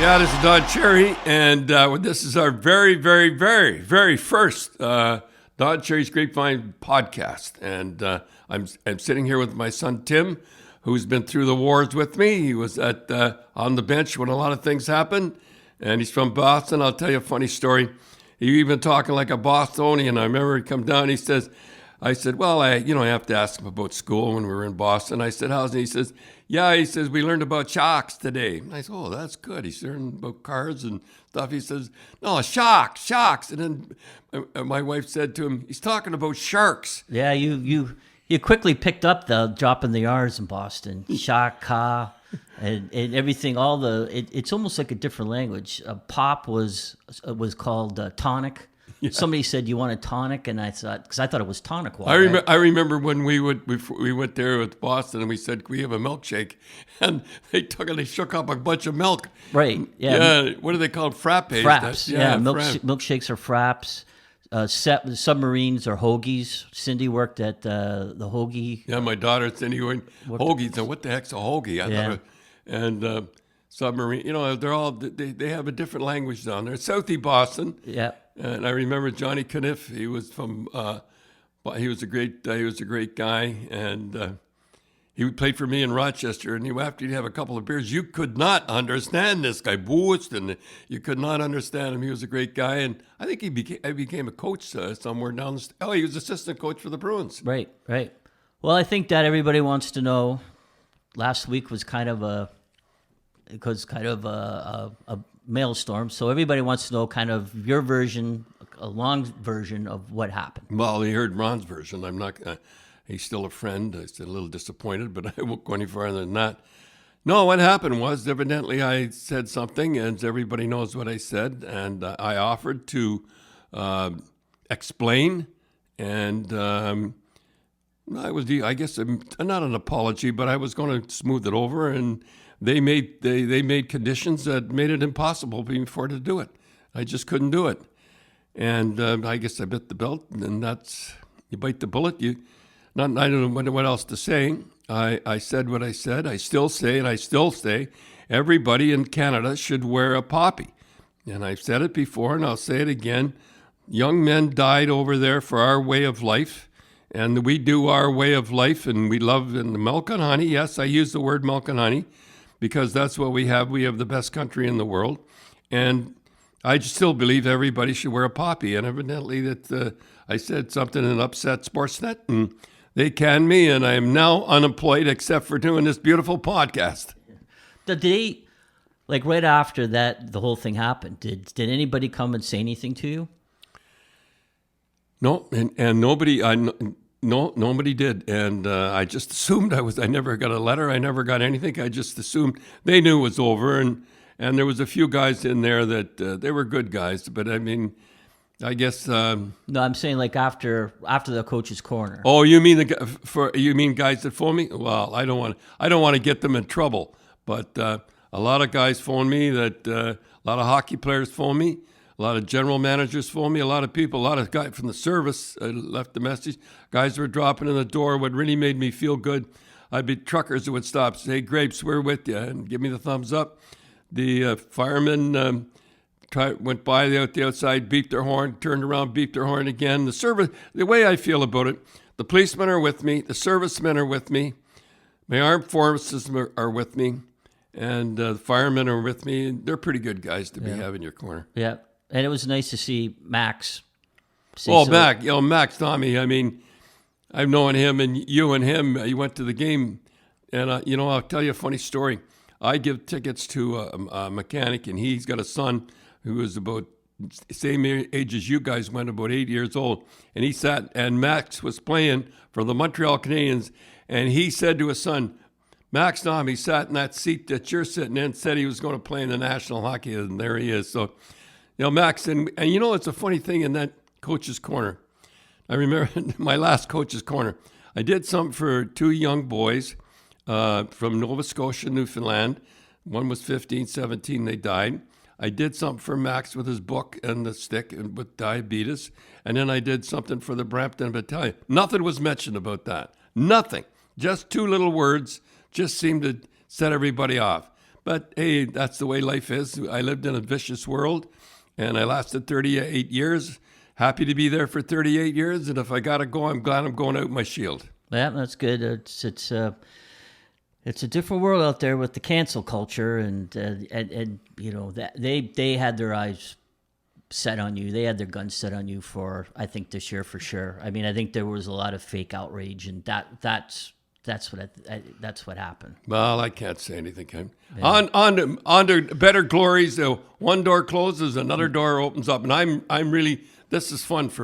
Yeah, this is Don Cherry, and this is our very, very, very, very first Don Cherry's Grapevine podcast. And I'm sitting here with my son Tim, who's been through the wars with me. He was on the bench when a lot of things happened, and he's from Boston. I'll tell you a funny story. He even talking like a Bostonian. I remember he come down. I said, well, I have to ask him about school when we were in Boston. I said, how's it? He says, yeah, he says, we learned about shocks today. And I said, oh, that's good. He's learning about cars and stuff. He says, no, shocks. And then my wife said to him, he's talking about sharks. Yeah, you quickly picked up the dropping the R's in Boston. Shock, ka, and everything. It's almost like a different language. Pop was called tonic. Yeah. Somebody said, you want a tonic? And I thought, because I thought it was tonic water. I remember when we went there with Boston and we said, can we have a milkshake? And they shook up a bunch of milk. Right, yeah. Yeah, what do they call them? Frappes. Fraps, yeah. Milkshakes are fraps. Submarines are hoagies. Cindy worked at the hoagie. Yeah, my daughter Cindy went hoagies. And what the heck's a hoagie? And submarine, they have a different language down there. Southie Boston. Yeah. And I remember Johnny Caniff. He was from. He was a great guy, and he played for me in Rochester. And after you'd have a couple of beers, you could not understand this guy, Boost, and you could not understand him. He was a great guy, and I think he became a coach somewhere down the. He was assistant coach for the Bruins. Right. Well, I think that everybody wants to know. Last week was kind of a maelstrom, so everybody wants to know kind of your version, a long version of what happened. Well, they heard Ron's version. I'm not. He's still a friend. I said a little disappointed, but I won't go any farther than that. No, what happened was evidently I said something, and everybody knows what I said, and I offered to explain, and I guess not an apology, but I was going to smooth it over, and they made conditions that made it impossible for to do it. I just couldn't do it. And I guess I bit the belt, and that's, you bite the bullet. I don't know what else to say. I said what I said. I still say, and I still say, everybody in Canada should wear a poppy. And I've said it before, and I'll say it again. Young men died over there for our way of life, and we do our way of life, and we love the milk and honey. Yes, I use the word milk and honey, because that's what we have. We have the best country in the world. And I still believe everybody should wear a poppy. And evidently that I said something that upset Sportsnet, and they canned me, and I am now unemployed except for doing this beautiful podcast. The day, like right after that, the whole thing happened, did anybody come and say anything to you? No, and nobody... No, nobody did, and I just assumed I never got a letter. I never got anything. I just assumed they knew it was over, and there was a few guys in there that they were good guys. But I mean, I guess no, I'm saying like after the coach's corner. Oh, you mean guys that phone me? Well, I don't want to get them in trouble. But a lot of guys phone me. A lot of hockey players phone me. A lot of general managers phoned me. A lot of people, a lot of guys from the service left the message. Guys were dropping in the door. What really made me feel good, I'd be truckers that would stop, say, Grapes, we're with you, and give me the thumbs up. The firemen went by out the outside, beeped their horn, turned around, beeped their horn again. The service, the way I feel about it, the policemen are with me, the servicemen are with me, my armed forces are with me, and the firemen are with me. They're pretty good guys to be having in your corner. Yeah. And it was nice to see Max. Max Tommy. I mean, I've known him, and you and him. You went to the game, and I'll tell you a funny story. I give tickets to a mechanic, and he's got a son who was about the same age as you guys went, about 8 years old. And he sat, and Max was playing for the Montreal Canadiens, and he said to his son, Max Tommy sat in that seat that you're sitting in, said he was going to play in the National Hockey, and there he is. So. Max, and it's a funny thing in that coach's corner. I remember my last coach's corner. I did something for two young boys from Nova Scotia, Newfoundland. One was 15, 17, they died. I did something for Max with his book and the stick and with diabetes. And then I did something for the Brampton Battalion. Nothing was mentioned about that. Nothing. Just two little words just seemed to set everybody off. But hey, that's the way life is. I lived in a vicious world, and I lasted 38 years. Happy to be there for 38 years, and if I got to go, I'm glad I'm going out with my shield. Yeah, that's good. It's a different world out there with the cancel culture, and you know that they had their eyes set on you. They had their guns set on you for, I think, this year for sure. I mean, I think there was a lot of fake outrage, and that's what happened. Well, I can't say anything, Ken. Yeah. On to better glories. One door closes, another door opens up, and I'm really, this is fun for